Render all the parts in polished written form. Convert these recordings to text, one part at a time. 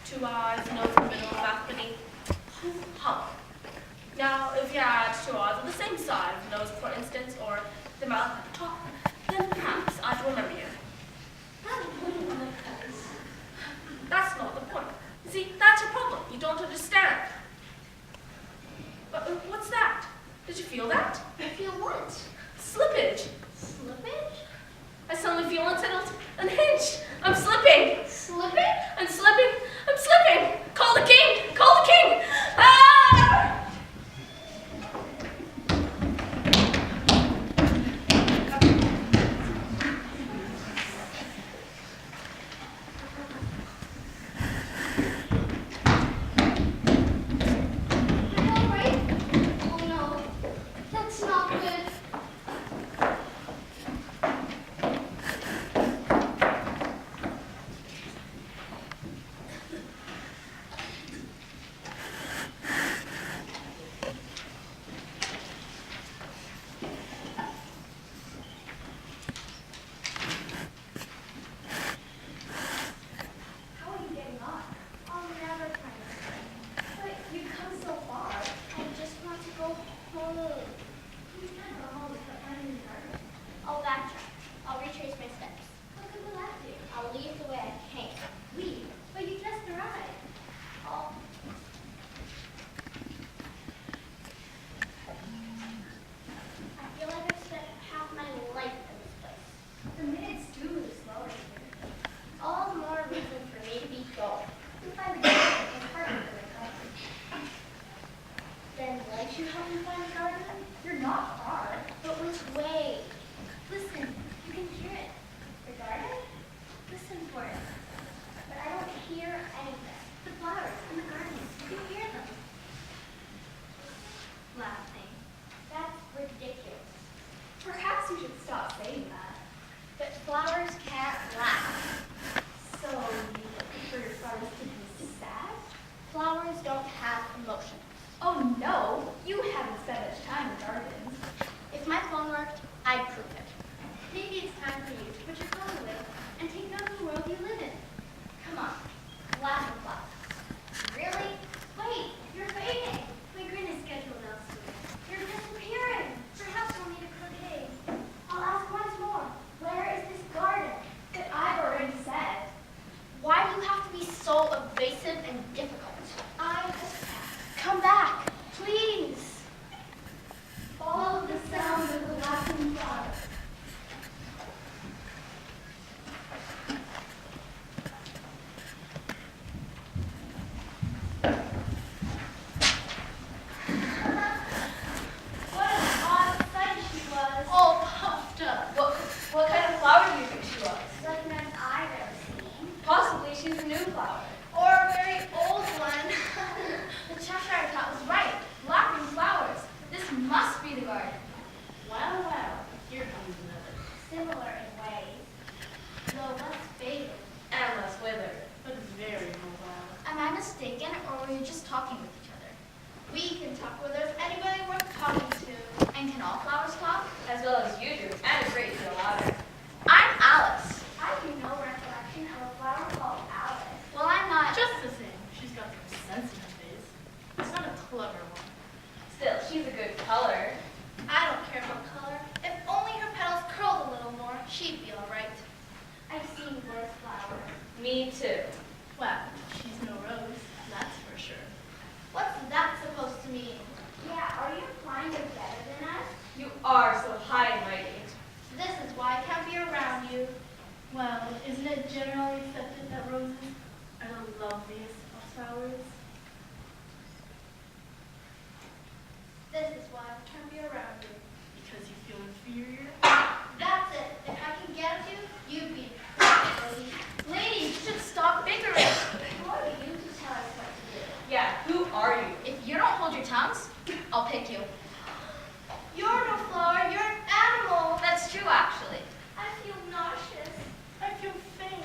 2 eyes, nose in the middle, mouth beneath. Hump. Now, if you had 2 eyes of the same size, nose for instance, or the mouth at the top, then perhaps I'd remember you. That wouldn't look nice. That's not the point. You see, that's your problem. You don't understand. But what's that? Did you feel that? I feel what? Slippage. Slippage? I suddenly feel unsettled, unhinged. I'm slipping. Slipping? I'm slipping. I'm slipping. Call the king. Call the king. Ah! Me too. Well, she's no rose, that's for sure. What's that supposed to mean? Yeah, are you implying you're better than us? You are so high and mighty. This is why I can't be around you. Well, isn't it generally accepted that roses are the loveliest of flowers? This is why I can't be around you. Because you feel inferior? That's it. If I can get you, you'd be perfect. Lady, you should stop bickering. Who are you to tell us what to do? Yeah, who are you? If you don't hold your tongues, I'll pick you. You're no flower, you're an animal. That's true, actually. I feel nauseous. I feel faint.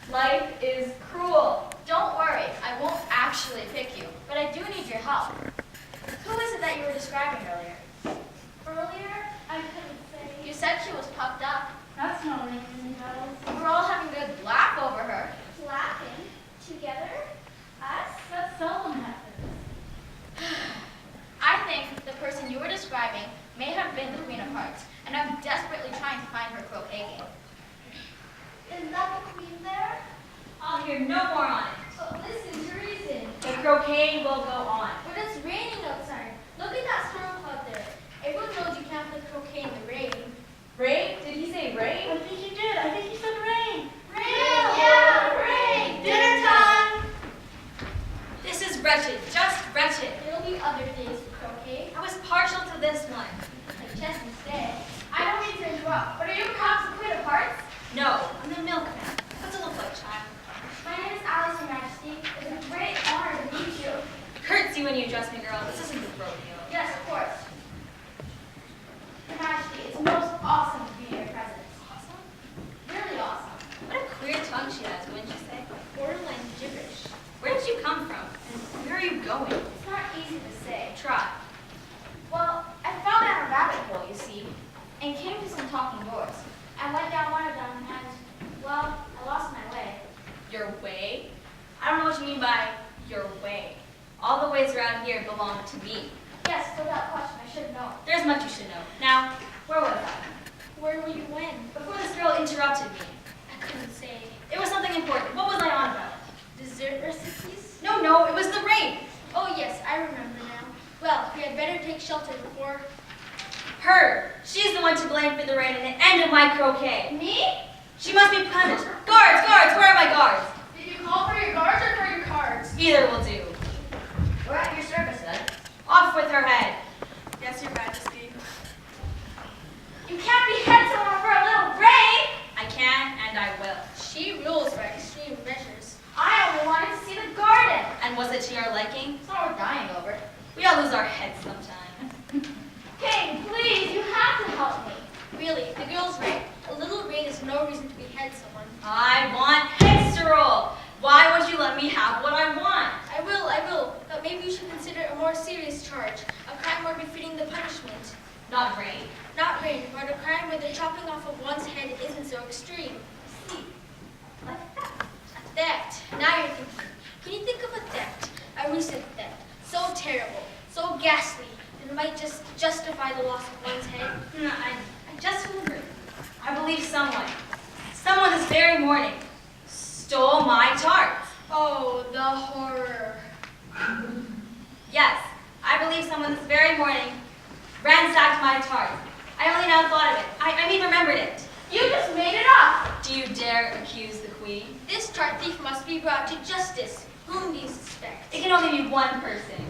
Life is cruel. Don't worry, I won't actually pick you, but I do need your help. Who is it that you were describing earlier? Earlier, I couldn't say. You said more on it. Oh, listen to reason. The croquet will go on. But it's raining outside. Look at that storm cloud there. Everyone knows you can't play croquet in the rain. Rain? Did he say rain? I think he did. I think he said rain. Yeah, rain. Dinner time. This is wretched, just wretched. There'll be other days for croquet, I was partial to this one. like chess instead. I don't mean to interrupt, but are you perhaps a queen of hearts? No, I'm the milkman. What's it look like, child? My name is Alice, Your Majesty. It's a great honor to meet you. Hurts you when you address me, girl. This isn't the rodeo. Yes, of course. Your Majesty, it's most awesome to be in your presence. Awesome. Really awesome. What a queer tongue she has, wouldn't you say? Borderline gibberish. Where did you come from? And where are you going? It's not easy to say. Try. Well, I fell down a rabbit hole, you see, and came to some talking doors. I went down one of them and, well, I lost my way. Your way? I don't know what you mean by your way. All the ways around here belong to me. Yes, without question, I should know. There's much you should know. Now, where was I? Where were you when? Before this girl interrupted me. I couldn't say. It was something important. What was I on about? Dessert recipes? No, it was the rain. Oh, yes, I remember now. Well, we had better take shelter before... Her. She's the one to blame for the rain and the end of my croquet. Me? She must be punished. Guards, where are my guards? Did you call for your guards or for your cards? Either will do. We're at your service, then. Off with her head. Yes, Your Majesty. You can't behead someone for a little rain! I can and I will. She rules by extreme measures. I only wanted to see the garden. And was it to your liking? It's not worth dying over. We all lose our heads sometimes. King, please, you have to help me. Really, the girl's right. A little rain is no reason to behead someone. I want heads to roll. Why won't you let me have what I want? I will, but maybe you should consider a more serious charge, a crime more befitting the punishment. Not rain. Not rain, but a crime where the chopping off of one's head isn't so extreme. See, like that. Theft. Now you're thinking. Can you think of a theft, a recent theft, so terrible, so ghastly, that it might just justify the loss of one's head? I just remembered. I believe someone this very morning, stole my tarts. Oh, the horror. Yes, I believe someone this very morning ransacked my tarts. I only now thought of it. I mean, remembered it. You just made it up. Do you dare accuse the queen? This tart thief must be brought to justice. Whom do you suspect? It can only be one person.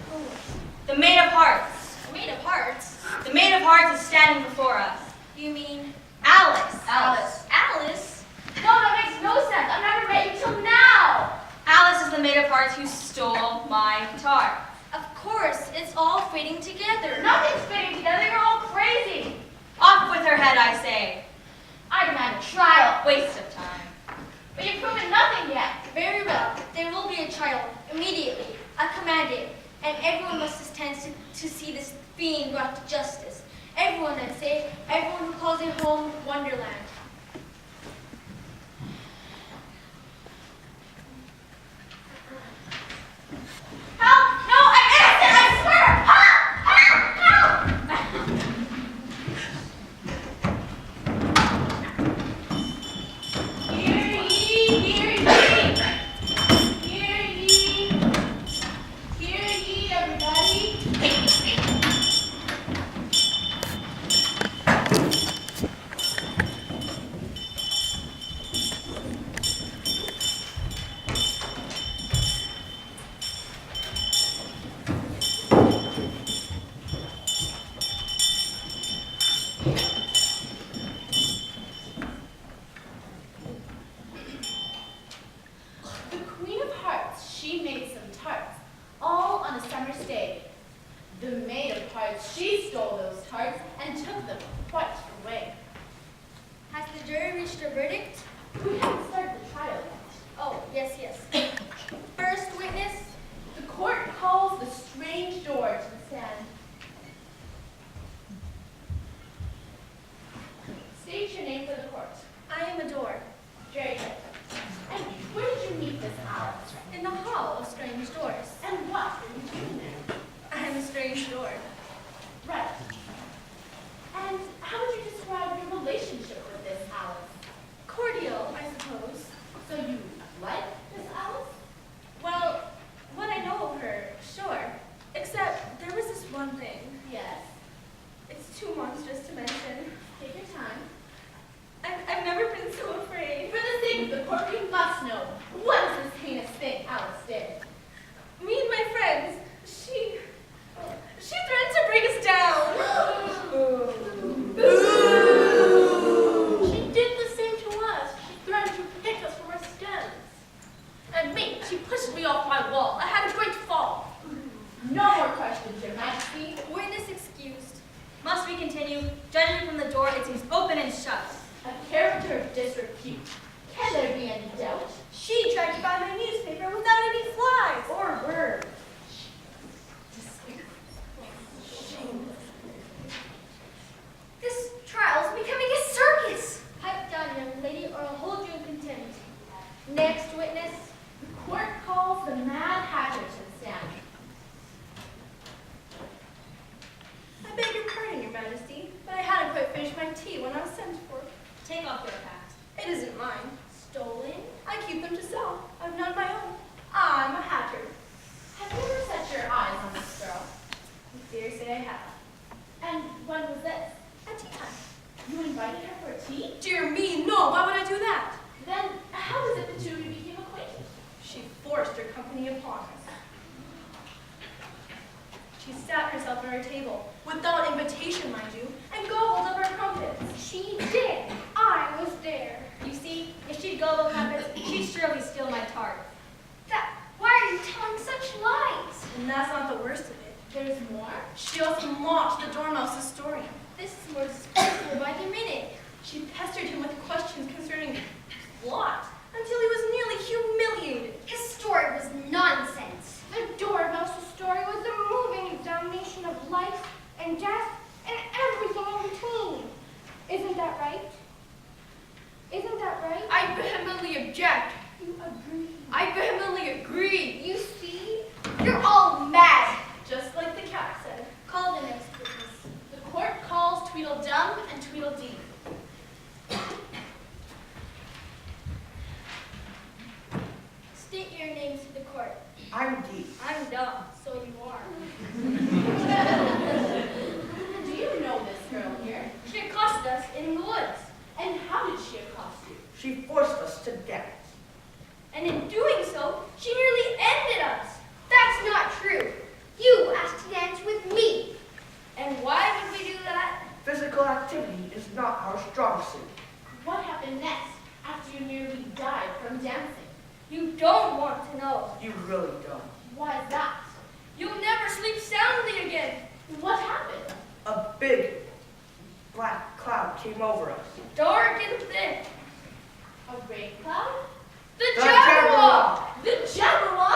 The Maid of Hearts. Made of hearts? The Maid of Hearts is standing before us. You mean Alice. Alice. Alice? No, that makes no sense. I've never met you till now. Alice is the Maid of Hearts who stole my tarts. Of course, it's all fitting together. Nothing's fitting together. You're all crazy. Off with her head, I say. I demand a trial. Waste of time. But you've proven nothing yet. Very well. There will be a trial immediately. I command it. And everyone must attend to see this fiend brought to justice. Everyone, I say, everyone who calls it home Wonderland. Help! No, I'm innocent! I swear! Help! Help! Help! Hear ye, hear ye! Hear ye! Hear ye, everybody! The Queen of Hearts, she made some tarts, all on a summer's day. The Maid of Hearts, she stole those tarts and took them quite away. Has the jury reached a verdict? We haven't started the trial yet. Oh, yes, yes. First witness? The court calls the strange door to the stand. State your name for the court. I am a door. Very good. And where did you meet this Alice? In the hall of strange doors. And what are you doing there? I am a strange door. Right. And how would you describe your relationship with this Alice? Cordial, I suppose. So you like this Alice? off my wall. I had a great fall. No more questions, Your Majesty. Witness excused. Must we continue? Judging from the door, it seems open and shut. A character of disrepute. Can there be any doubt? She tried to buy my newspaper without any flies. Or word? This trial's becoming a circus. Pipe down, young lady, or I'll hold you in contempt. Next witness. The court calls the Mad Hatter to the stand. I beg your pardon, Your Majesty, but I hadn't quite finished my tea when I was sent for. Take off your hat. It isn't mine. Stolen. I keep them to sell. I've none of my own. I'm a hatter. Have you ever set your eyes on this girl? I dare say I have. And when was this? At tea time. You invited her for tea? Dear me, no, why would I do that? Then how is it the two of you became acquainted? She forced her company upon us. She sat herself at our table, without invitation, mind you, and gobbled up our crumpets. She did. I was there. You see, if she'd gobble crumpets, she'd surely steal my tart. Why are you telling such lies? And that's not the worst of it. There's more? She also mocked the Dormouse's story. This is more disgraceful by the minute. She pestered him with questions concerning his plot, until he was nearly humiliated. His story was nonsense. The Dormouse's story was a moving examination of life and death and everything in between. Isn't that right? Isn't that right? I vehemently object. You agree. I vehemently agree. You see? You're all mad. Just like the cat said. Call the next witness. The court calls Tweedledum and Tweedledee. State your names to the court. I'm D. I'm dumb, so you are. Do you know this girl here? She accosted us in the woods. And how did she accost you? She forced us to dance. And in doing so, she nearly ended us. That's not true. You asked to dance with me. And why would we do that? Physical activity is not our strong suit. What happened next after you nearly died from dancing? You don't want to know. You really don't. Why is that? You'll never sleep soundly again. What happened? A big black cloud came over us. Dark and thick. A rain cloud? The The Jabberwock! Jabberwock! The Jabberwock!